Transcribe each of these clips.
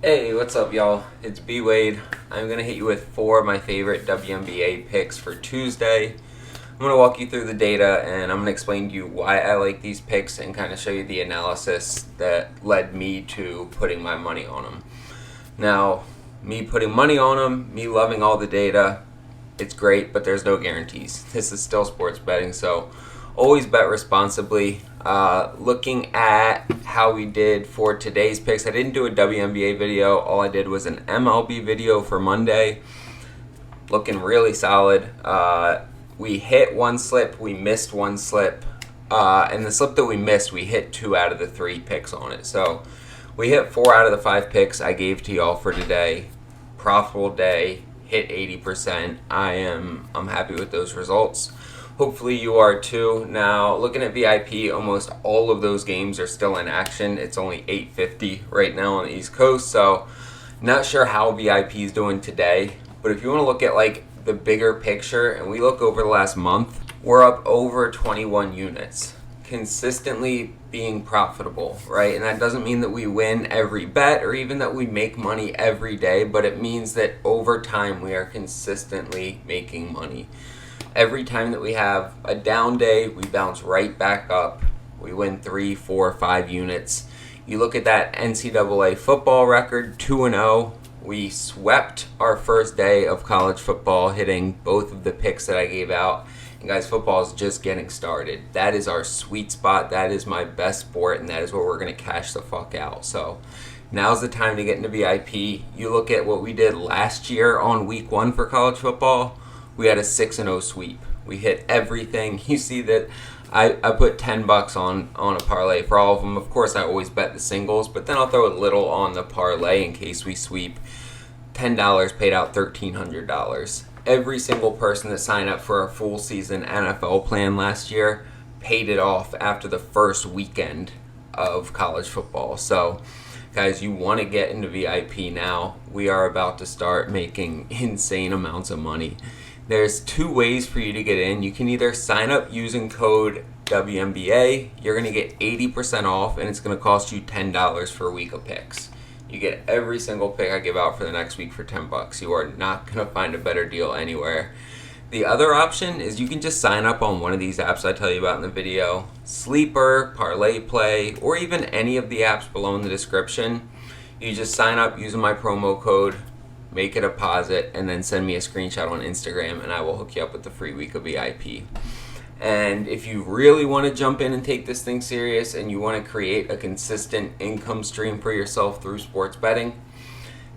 Hey, what's up, y'all? It's BWADE. I'm going to hit you with 4 of my favorite WNBA picks for Tuesday. I'm going to walk you through the data and I'm going to explain to you why I like these picks and kind of show you the analysis that led me to putting my money on them. Now, me putting money on them, me loving all the data, it's great, but there's no guarantees. This is still sports betting, so always bet responsibly. Looking at how we did for today's picks, I didn't do a WNBA video. All I did was an MLB video for Monday. Looking really solid. We hit one slip, we missed one slip. And the slip that we missed, we hit 2 out of the 3 picks on it. So we hit 4 out of the 5 picks I gave to y'all for today. Profitable day, hit 80%. I'm happy with those results. Hopefully you are too. Now, looking at VIP, almost all of those games are still in action. It's only 8:50 right now on the East Coast, so not sure how VIP is doing today. But if you want to look at like the bigger picture, and we look over the last month, we're up over 21 units, consistently being profitable, right? And that doesn't mean that we win every bet or even that we make money every day, but it means that over time we are consistently making money. Every time that we have a down day, we bounce right back up. We win 3, 4, 5 units. You look at that NCAA football record, 2-0. We swept our first day of college football, hitting both of the picks that I gave out. And guys, football is just getting started. That is our sweet spot. That is my best sport, and that is where we're going to cash the fuck out. So now's the time to get into VIP. You look at what we did last year on week 1 for college football. We had a 6-0 sweep. We hit everything. You see that I put $10 on a parlay for all of them. Of course, I always bet the singles, but then I'll throw a little on the parlay in case we sweep. $10 paid out $1,300. Every single person that signed up for a full season NFL plan last year paid it off after the first weekend of college football. So, guys, you want to get into VIP now. We are about to start making insane amounts of money. There's 2 ways for you to get in. You can either sign up using code WNBA. You're going to get 80% off, and it's going to cost you $10 for a week of picks. You get every single pick I give out for the next week for $10. You are not going to find a better deal anywhere. The other option is you can just sign up on one of these apps I tell you about in the video. Sleeper, Parlay Play, or even any of the apps below in the description. You just sign up using my promo code, make a deposit, and then send me a screenshot on Instagram, and I will hook you up with the free week of VIP. And if you really want to jump in and take this thing serious and you want to create a consistent income stream for yourself through sports betting,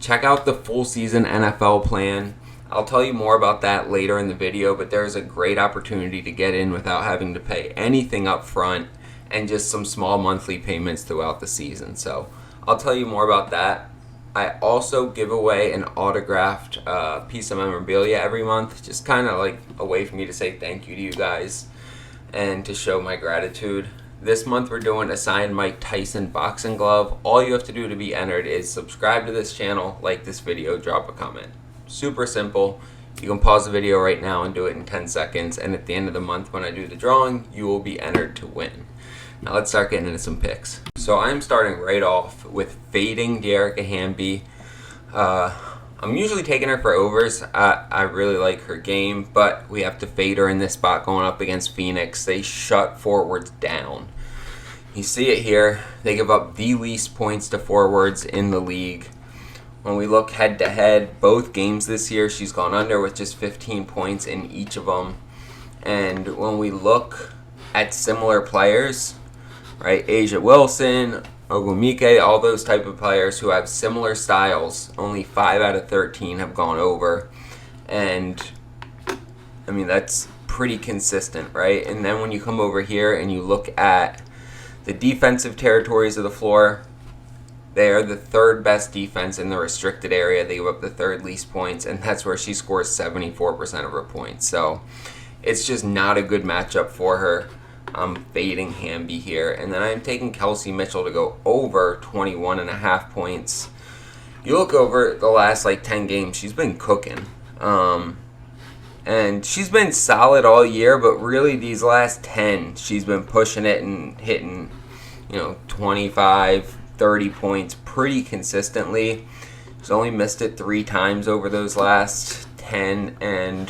check out the full season NFL plan. I'll tell you more about that later in the video, but there's a great opportunity to get in without having to pay anything up front and just some small monthly payments throughout the season. So I'll tell you more about that. I also give away an autographed piece of memorabilia every month, just kind of like a way for me to say thank you to you guys and to show my gratitude. This month we're doing a signed Mike Tyson boxing glove. All you have to do to be entered is subscribe to this channel, like this video, drop a comment. Super simple. You can pause the video right now and do it in 10 seconds, and at the end of the month when I do the drawing, you will be entered to win. Now let's start getting into some picks. So I'm starting right off with fading Dearica Hamby. I'm usually taking her for overs. I really like her game, but we have to fade her in this spot going up against Phoenix. They shut forwards down. You see it here. They give up the least points to forwards in the league. When we look head to head, both games this year, she's gone under with just 15 points in each of them. And when we look at similar players, right, Asia Wilson, Ogumike, all those type of players who have similar styles, only 5 out of 13 have gone over. And, I mean, that's pretty consistent, right? And then when you come over here and you look at the defensive territories of the floor, they are the 3rd best defense in the restricted area. They give up the 3rd least points, and that's where she scores 74% of her points. So it's just not a good matchup for her. I'm fading Hamby here. And then I'm taking Kelsey Mitchell to go over 21.5 points. You look over the last 10 games, she's been cooking. And she's been solid all year, but really these last 10, she's been pushing it and hitting, 25, 30 points pretty consistently. She's only missed it 3 times over those last 10, and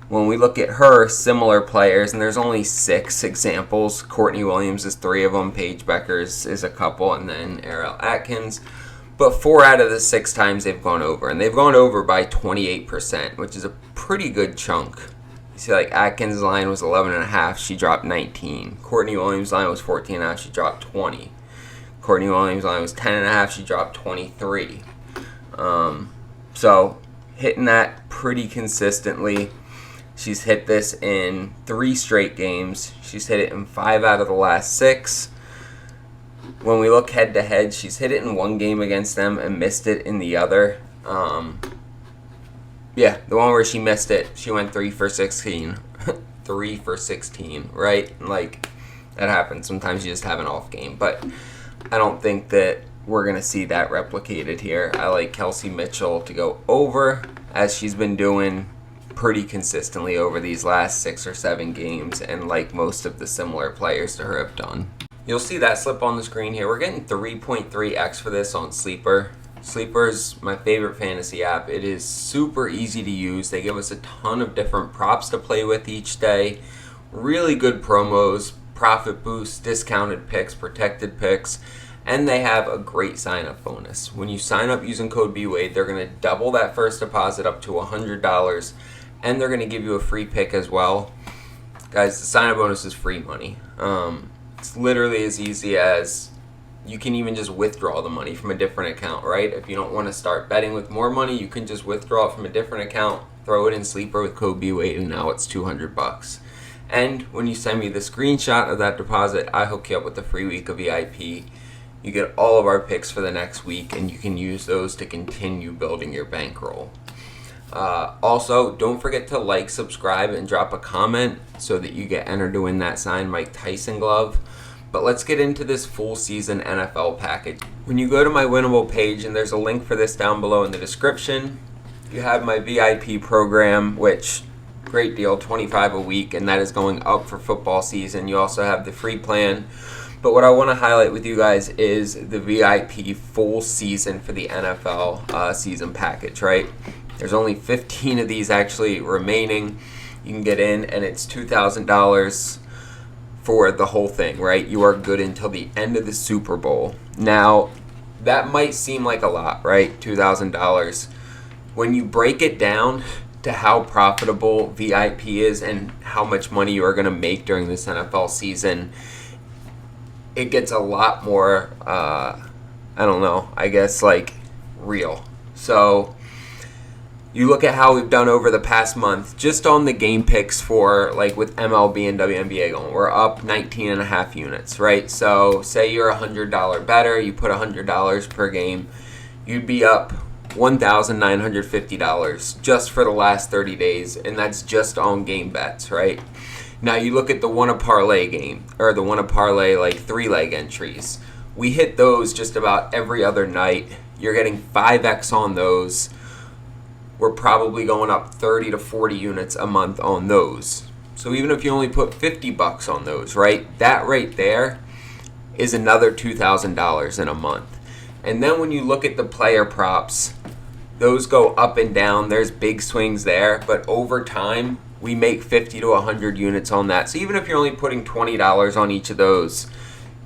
when we look at her similar players, and there's only 6 examples. Courtney Williams is 3 of them, Paige Beckers is a couple, and then Ariel Atkins. But 4 out of the 6 times they've gone over, and they've gone over by 28%, which is a pretty good chunk. You see, like, Atkins' line was 11.5, she dropped 19. Courtney Williams' line was 14.5, she dropped 20. Courtney Williams' line was 10.5, she dropped 23. So, hitting that pretty consistently. She's hit this in 3 straight games. She's hit it in 5 out of the last 6. When we look head to head, she's hit it in 1 game against them and missed it in the other. The one where she missed it, she went 3 for 16. 3 for 16, right? Like, that happens. Sometimes you just have an off game. But I don't think that we're going to see that replicated here. I like Kelsey Mitchell to go over, as she's been doing pretty consistently over these last 6 or 7 games, and like most of the similar players to her have done. You'll see that slip on the screen here. We're getting 3.3x for this on Sleeper. Sleeper's my favorite fantasy app. It is super easy to use. They give us a ton of different props to play with each day. Really good promos, profit boosts, discounted picks, protected picks, and they have a great sign-up bonus. When you sign up using code BWADE, they're going to double that first deposit up to $100, and they're going to give you a free pick as well. Guys, the sign-up bonus is free money. It's literally as easy as you can even just withdraw the money from a different account, right? If you don't want to start betting with more money, you can just withdraw it from a different account, throw it in Sleeper with code BWADE, and now it's $200. And when you send me the screenshot of that deposit, I hook you up with a free week of VIP. You get all of our picks for the next week, and you can use those to continue building your bankroll. Also, don't forget to like, subscribe, and drop a comment so that you get entered to win that signed Mike Tyson glove. But let's get into this full season NFL package. When you go to my winnable page, and there's a link for this down below in the description, you have my VIP program, which, great deal, $25 a week, and that is going up for football season. You also have the free plan. But what I want to highlight with you guys is the VIP full season for the NFL season package, right? There's only 15 of these actually remaining. You can get in, and it's $2,000 for the whole thing, right? You are good until the end of the Super Bowl. Now, that might seem like a lot, right? $2,000. When you break it down to how profitable VIP is and how much money you are going to make during this NFL season, it gets a lot more, real. So, you look at how we've done over the past month, just on the game picks for, like, with MLB and WNBA going, we're up 19.5 units, right? So, say you're a $100 bettor, you put $100 per game, you'd be up $1,950 just for the last 30 days, and that's just on game bets, right? Now, you look at the Parlay game, or the Parlay, like, 3-leg entries. We hit those just about every other night. You're getting 5x on those. We're probably going up 30 to 40 units a month on those. So even if you only put $50 on those, right? That right there is another $2,000 in a month. And then when you look at the player props, those go up and down. There's big swings there, but over time, we make 50 to 100 units on that. So even if you're only putting $20 on each of those,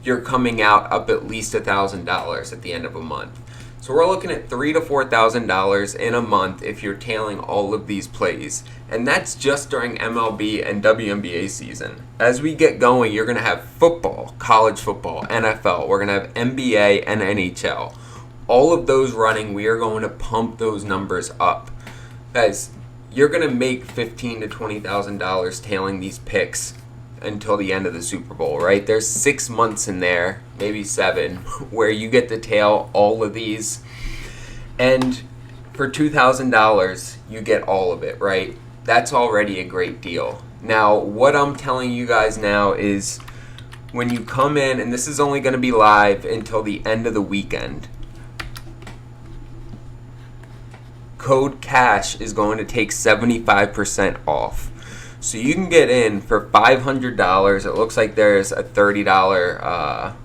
you're coming out up at least $1,000 at the end of a month. So we're looking at $3,000 to $4,000 in a month if you're tailing all of these plays. And that's just during MLB and WNBA season. As we get going, you're going to have football, college football, NFL. We're going to have NBA and NHL. All of those running, we are going to pump those numbers up. Guys, you're going to make $15,000 to $20,000 tailing these picks until the end of the Super Bowl, right? There's 6 months in there, maybe 7, where you get to tail all of these. And for $2,000, you get all of it, right? That's already a great deal. Now, what I'm telling you guys now is when you come in, and this is only going to be live until the end of the weekend, code CASH is going to take 75% off. So you can get in for $500. It looks like there's a $30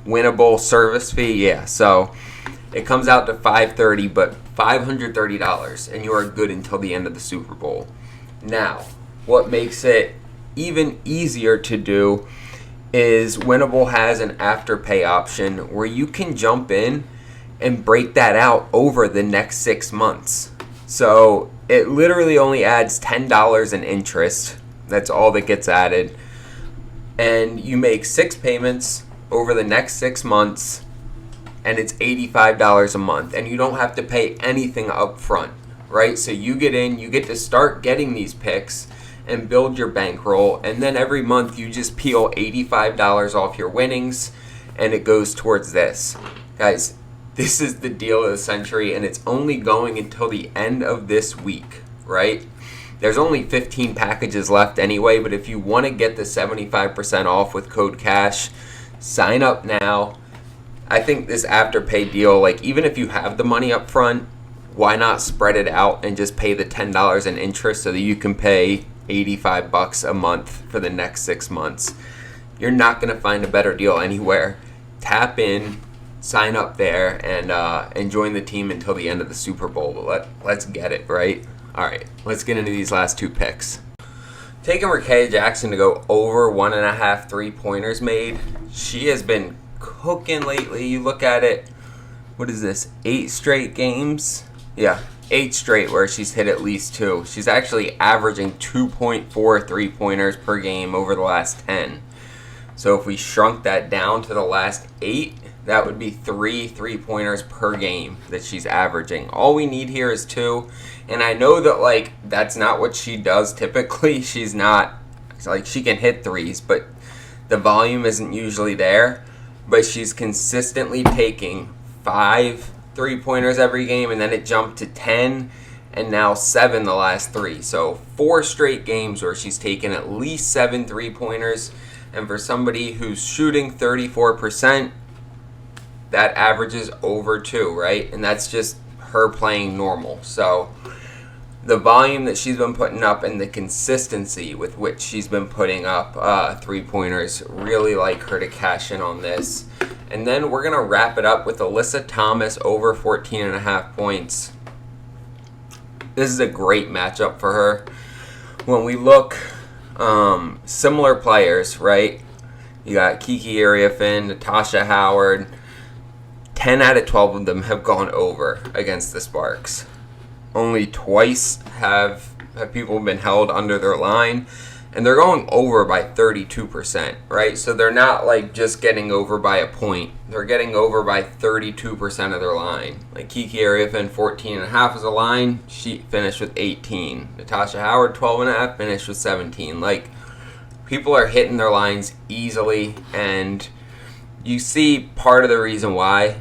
winnable service fee. Yeah, so it comes out to $530, but $530, and you are good until the end of the Super Bowl. Now, what makes it even easier to do is Winnable has an afterpay option where you can jump in and break that out over the next 6 months. So it literally only adds $10 in interest. That's all that gets added. And you make 6 payments over the next 6 months, and it's $85 a month. And you don't have to pay anything up front, right? So you get in, you get to start getting these picks and build your bankroll, and then every month you just peel $85 off your winnings, and it goes towards this. Guys, this is the deal of the century, and it's only going until the end of this week, right? There's only 15 packages left anyway, but if you want to get the 75% off with code CASH, sign up now. I think this Afterpay deal, like, even if you have the money up front, why not spread it out and just pay the $10 in interest so that you can pay $85 a month for the next 6 months? You're not going to find a better deal anywhere. Tap in, sign up there, and join the team until the end of the Super Bowl. But let's get it, right? All right, let's get into these last 2 picks. Taking Rakaya Jackson to go over 1.5 3-pointers made. She has been cooking lately. You look at it, what is this, 8 straight games? Yeah, 8 straight where she's hit at least 2. She's actually averaging 2.4 3-pointers per game over the last 10. So if we shrunk that down to the last 8, that would be 3 3-pointers per game that she's averaging. All we need here is 2. And I know that, like, that's not what she does typically. She's not, like, she can hit 3s, but the volume isn't usually there. But she's consistently taking 5 3-pointers every game, and then it jumped to 10, and now 7 the last 3. So 4 straight games where she's taken at least 7 3-pointers. And for somebody who's shooting 34%, that averages over 2, right? And that's just her playing normal. So the volume that she's been putting up and the consistency with which she's been putting up 3-pointers, really like her to cash in on this. And then we're going to wrap it up with Alyssa Thomas over 14.5 points. This is a great matchup for her. When we look, similar players, right? You got Kiki Ariafin, Natasha Howard. 10 out of 12 of them have gone over against the Sparks. Only twice have people been held under their line, and they're going over by 32%, right? So they're not like just getting over by a point. They're getting over by 32% of their line. Like Kiki Ariafin, 14.5 as a line. She finished with 18. Natasha Howard, 12.5, finished with 17. Like, people are hitting their lines easily, and you see part of the reason why.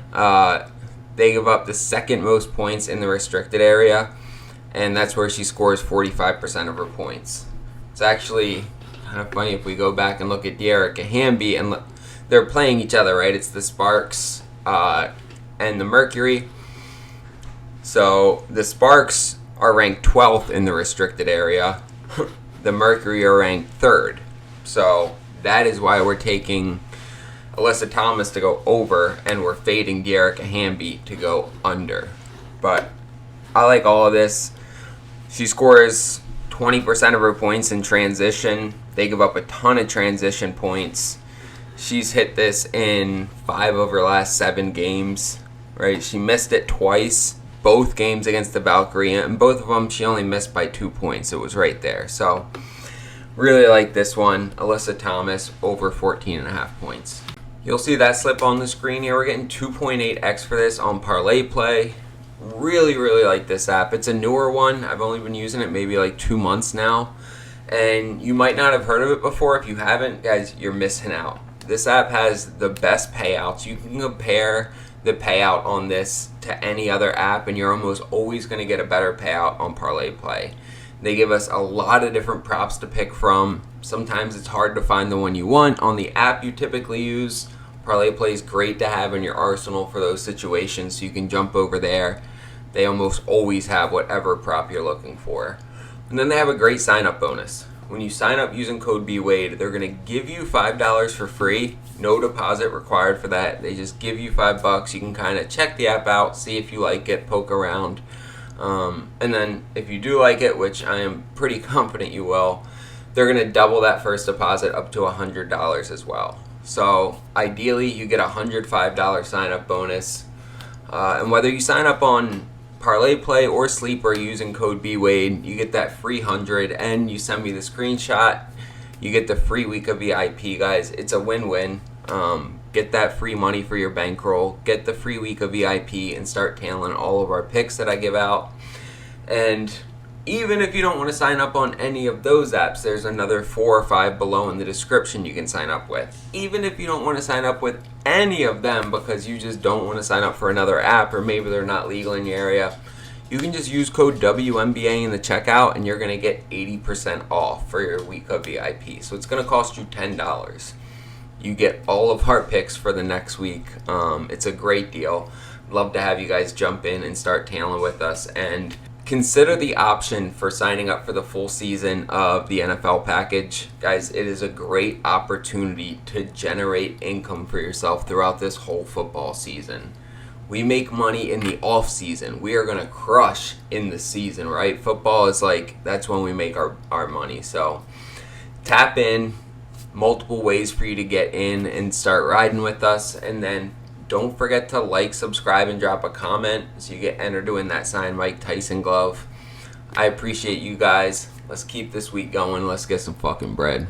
They give up the second most points in the restricted area, and that's where she scores 45% of her points. It's actually kind of funny if we go back and look at Dearica Hamby, and they're playing each other, right? It's the Sparks and the Mercury. So the Sparks are ranked 12th in the restricted area. The Mercury are ranked 3rd. So that is why we're taking Alyssa Thomas to go over, and we're fading Dearica Hamby to go under. But I like all of this. She scores 20% of her points in transition. They give up a ton of transition points. She's hit this in 5 of her last 7 games, right? She missed it twice, both games against the Valkyrie, and both of them she only missed by 2 points. It was right there. So really like this one. Alyssa Thomas over 14.5 points. You'll see that slip on the screen here. We're getting 2.8x for this on Parlay Play. Really, really like this app. It's a newer one. I've only been using it maybe like 2 months now. And you might not have heard of it before. If you haven't, guys, you're missing out. This app has the best payouts. You can compare the payout on this to any other app, and you're almost always going to get a better payout on Parlay Play. They give us a lot of different props to pick from. Sometimes it's hard to find the one you want on the app you typically use. Parlay Play is great to have in your arsenal for those situations, so you can jump over there. They almost always have whatever prop you're looking for. And then they have a great sign-up bonus. When you sign up using code BWADE, they're going to give you $5 for free No deposit required for that. They just give you $5. You can kind of check the app out, see if you like it, poke around. And then if you do like it, which I am pretty confident you will, they're going to double that first deposit up to $100 as well. So ideally, you get a $105 sign-up bonus. And whether you sign up on Parlay Play or Sleeper using code BWADE, you get that free 100, and you send me the screenshot, you get the free week of VIP, guys. It's a win-win. Get that free money for your bankroll, get the free week of VIP, and start tailing all of our picks that I give out. And even if you don't want to sign up on any of those apps, there's another 4 or 5 below in the description you can sign up with. Even if you don't want to sign up with any of them because you just don't want to sign up for another app, or maybe they're not legal in your area, you can just use code WNBA in the checkout and you're going to get 80% off for your week of VIP. So it's going to cost you $10. You get all of our picks for the next week. It's a great deal. Love to have you guys jump in and start tailing with us. And consider the option for signing up for the full season of the NFL package. Guys, it is a great opportunity to generate income for yourself throughout this whole football season. We make money in the off season. We are going to crush in the season, right? Football is like, that's when we make our money. So tap in. Multiple ways for you to get in and start riding with us. And then don't forget to like, subscribe, and drop a comment so you get entered to win that signed Mike Tyson glove. I appreciate you guys. Let's keep this week going. Let's get some fucking bread.